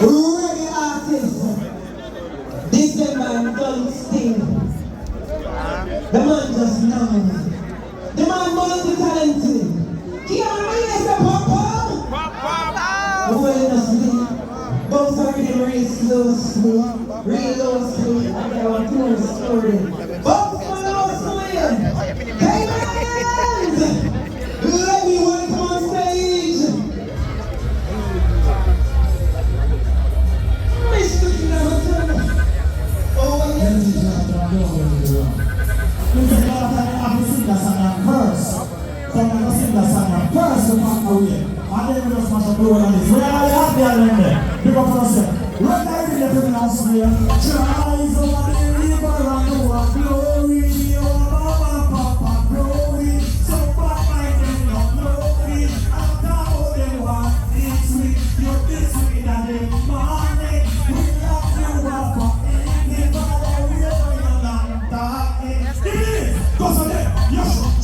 Reggae artist. This man don't sting. The man just knows. The man multi-talented. Can't raise a pop-up. Well, just sleep. Bounce over them real slow, smooth. Real low, smooth. And they want to story. Bounce for low, smooth. Hey, man! Let me welcome on stage. Mr. Glamaton. Oh, yes. Mr. Glamaton, I'm going to sing that song first. So I'm going to sing that song first to come away. And then we just smash up the whole of this. We are happy at the end there. Big up for us there. Right now, we're going to announce here. Tries over the river and the one glory. Oh, mama, papa, glory. So bad, my name, no glory. I'm down with them one. It's sweet. You're this sweet and the morning. We love you up for evening. Father, we are going on talking. Give me this. Go so there. Yes, jump.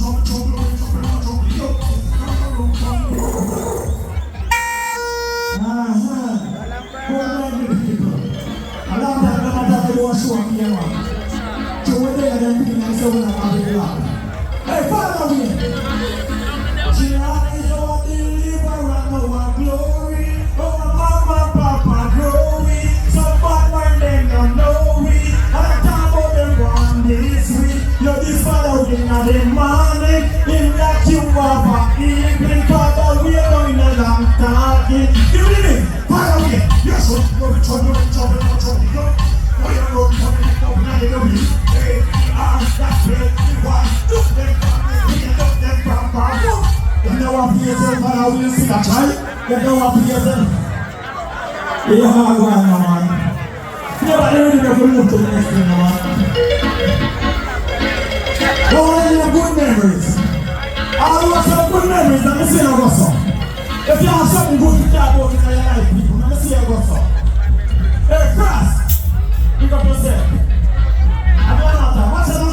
Hey, Fada, we She is our deliverer, our glory. Oh, mama, papa, glory. Some bad man, they don't know we. And I can't go them one this week. You're this Fada, we in the morning. In that you are for evening. Fada, we are going a long talking. You need it? Fada, we yes, you're trouble. Why you don't come in the night of you? Hey, that's it. Why? Look them from me. Look them from Papa. You know what he is, but I will see that, right? You know what he is. Yeah, man. Never really never move to the next thing, man. All your good memories. All of some good memories, let me see how goes on. If you have something good to talk about in your life, people, let me see how goes on. Hey, Christ. Pick up yourself. What's it now?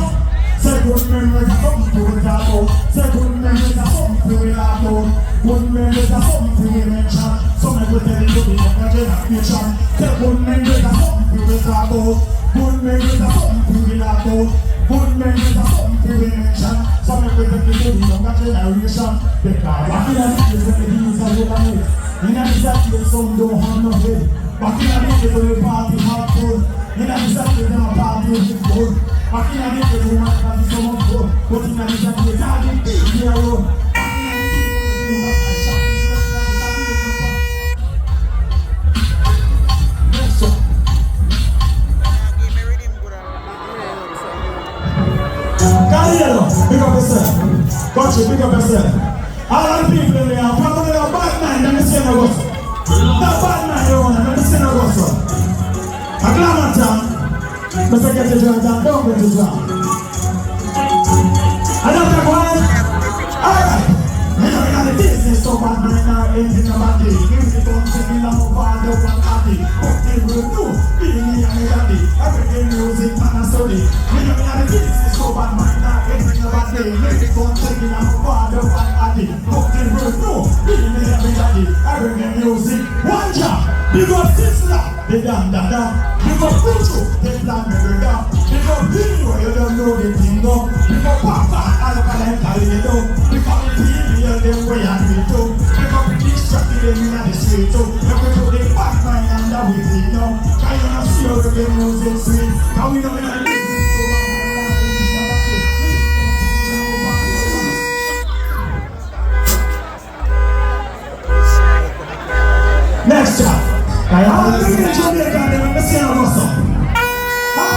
Say good memories are something to look about. Say good memories are something to look about. Good memories are something to mention. Some people tell you to be a generation. Say good memories are something to look about. Good memories are something to look about. Good memories are something to mention. Some people tell you to be a generation. Because what you have is when the bees are over it. In a exactly some don't have no head. But in a minute when the party have fun. In a exactly when a party is good. But in a minute when a party is so much good. But in a exactly when a party is here alone. Big up yourself. Country, big up yourself. All the people in there, probably a bad man, let me see no gossip. That bad man you want, let me see no gossip. A Glamaton, Mr. Get the joint down, don't get the joint. Another one. Alright. You know, in the business, so bad man now ain't in nobody. Music don't take me long over the one party. But they will do, being me and me daddy. Everyday music, man, and study. You know, in the business, so bad man now ain't in nobody. Music don't take me long over the one party. But they will do, being me and me daddy. Everyday music, one job. Big up Sizzler, they da. Big up Pucho, they plan me to da. Big up Pino, you don't know the thing no. Big up Papa, Alkaline, carry it down. Big up the them way and we do. Big up the distracted them in the street too. Look at the back man and the wicked now. I don't see how the game music sweet. Now we know in the business so next job. I have to be a Jamaican and I'm the same also. I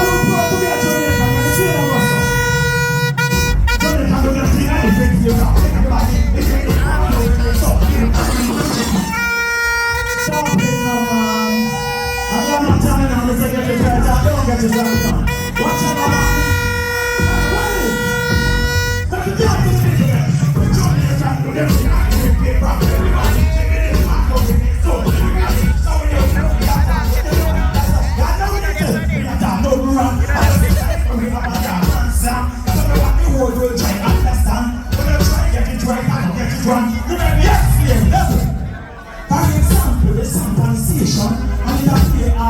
will go to be a Jamaican and I'm the same also. Jamaican don't get seen anything to you now. Everybody, if you don't have to stop it now, man. I'm not telling you how to get the church out. Don't get it right now. Watch out, man. Welly. Let me talk to you today. The Jamaican don't get seen anything from everybody. Give me this man, go give me so. For example, the same sensation and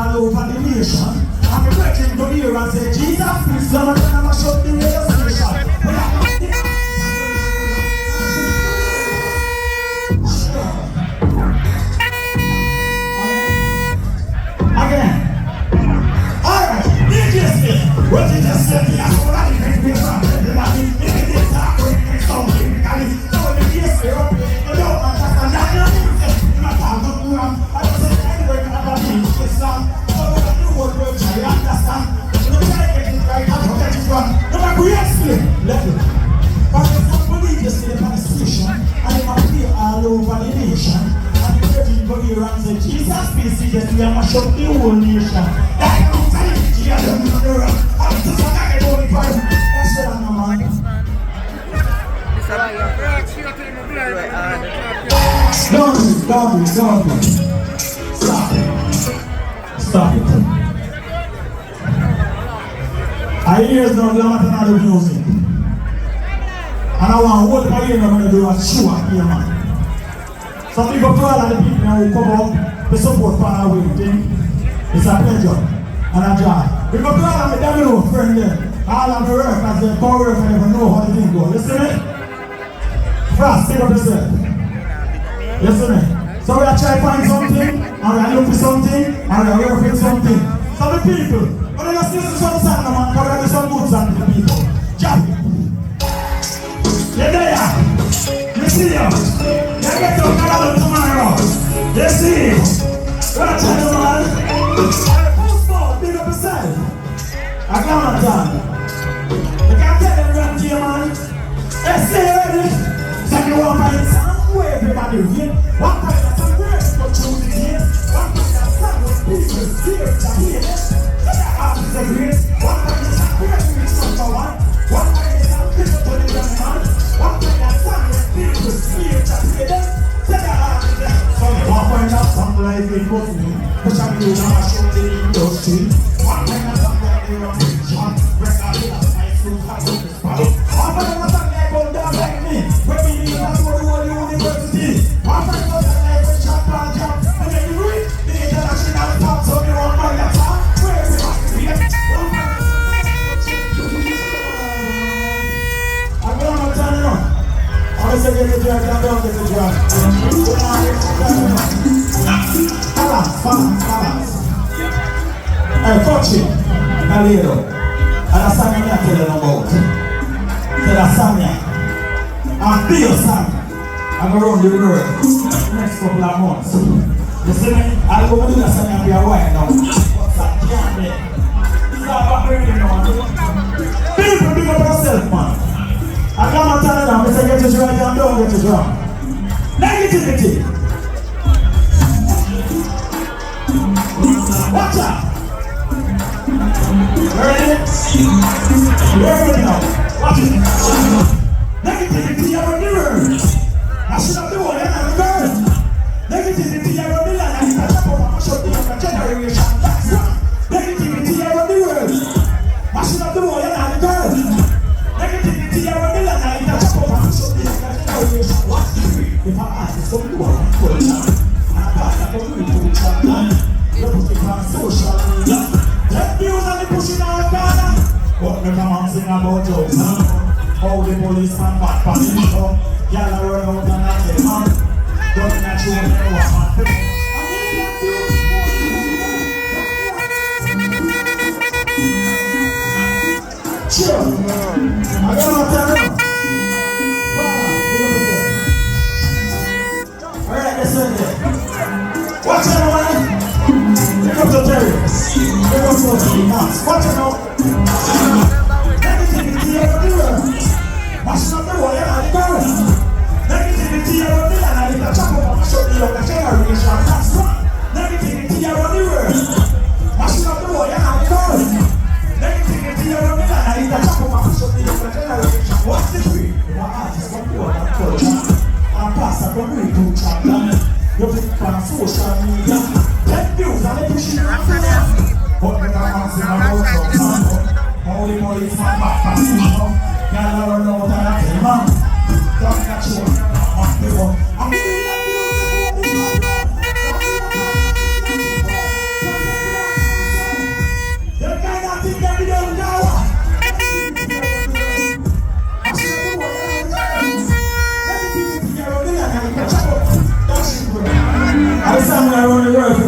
all over the nation. And we break him to here and say, Jesus, please, Glamaton, I'm a shot the radio station. Again. Alright, DJ Smith. What did you say? I saw that you can be something. If you talk with me, something. And if you know the case, you're up. You don't understand that. You're not talking to them. I don't say anywhere in other things. It's not. So when you work with you, you understand. You try to get it right. I don't get it wrong. No matter who you explain. Let it. But if you believe you see the participation, and you appear all over the nation, and the virgin go here and say, Jesus, please see that we are mash up the whole nation. That don't tell you, you don't know the run. I'm just a guy that only five. That's it, I'm a man. Stop it. Stop it. I hear no Glamaton out of music. And I want what my ear I'm going to do a show up here, man. Some people call all the people who come up to support Fada Welly. It's a pleasure and a joy. We go to all of my domino friend there. All of my work as they power work and never know how the thing goes. You see me? Fast, take up yourself. You see me? So we are trying to find something, and we are looking for something, and we are working with something. So the people, when you listen to some song, man, we are doing some good song to the people. Jump it. You're there. You see you. You get to Canada tomorrow. You see. What tell you, man? Postpone, big up yourself. I Glamaton. You can't tell them Grand Cayman. Hey, stay ready. So you want to find some way everybody win. One time that's a great opportunity. One time that's some people spirit to hear. Let that happen to great. One time that's a great reach number one. One time that's a people to the young man. One time that's some people spirit to hear them. Let that happen to them. So you want to find out something like it goes to me. Push up you now and show the industry. One time that's something like it on the jump. Break out the nice food. One time that's something like go down like me. When we need to go to the university. One time that's something like a jump and jump. And then you read the international top. So you want my laptop. Where is it? I'm going to turn it on. I'm going to get the drag down, don't get the drag. Balance. Hey, coach it. Galero. And that's something I'm telling them about. So that's something. I'm big son. I'm around the world. Next couple of months. You see me? I'll go do that something and be a white now. What's that? Can't be. It's not about me now. People, big up yourself, man. I come and tell them, I say get your right and don't get your wrong. Negativity. Watch out. Ready? Ready now. Watch it. Negativity around the world. I should have the one and the girl. Negativity around the land. I need to chop up and shut the younger generation. That's right. Negativity around the world. I should have the one and the girl. Negativity around the land. I need to chop up and shut the younger generation. What's the free? If I ask you something, you want to put it down. And I pass that on you to chat down. You put it on social media. Take views and they push it on the corner. But me come and sing about jokes. How the policeman back on the show. Y'all are run out and I say, man, don't let you know what happened. Sure. I got my time. Alright, let's do it. Watch out, man. Pick up the Terry. Pick up the Max. Watch out. Negativity around the world. Mash up the wall and the girl. Negativity around the land. I need to chop up and show the younger generation. That's right. Negativity around the world. Mash up the wall and the girl. Negativity around the land. I need to chop up and show the younger generation. What's the free? If I ask you what you want to culture, and pass up a way to chat down. You pick on social media. Take views and they push it on the wall. But me not answer about your man. How the policeman back and see you. Y'all run out and I tell man. Don't catch you on the wall. I'm doing that beautiful.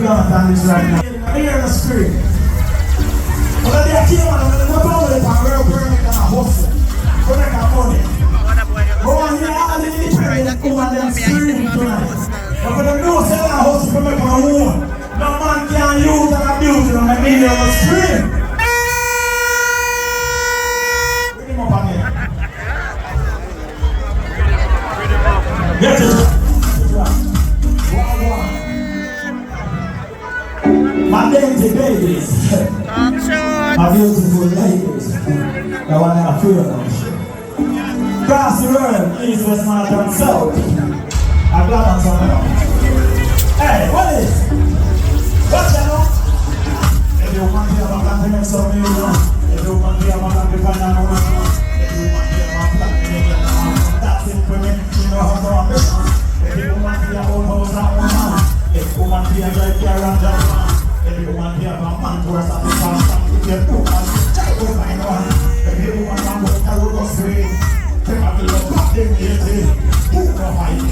Glamaton is right now. I hear the spirit. But they are here, man. They go down with it and real permit and a hustle. Go make a money. Go on here, all the independent come and them screaming tonight. But for them know say that hustle to make my own. No man can use and abuse it and make me hear the scream. Bring him up again. Get it. My dainty babies, my beautiful ladies, the one I feel of. Across the world, east, west, north, and south. I'm glad I'm talking. Hey, Welly, what you know? If you want to have a plan to make some million, if you want to have a plan to find a woman, if you want to have a plan to make a woman, that's it for me, you know how to ambition. If you want to have a house and woman, if you want to have a care and job, if you want to have a man to work at the fast and to get 2 months, check out my one. If you want to work, I will go straight. Take a little back in the 80s. Who know how you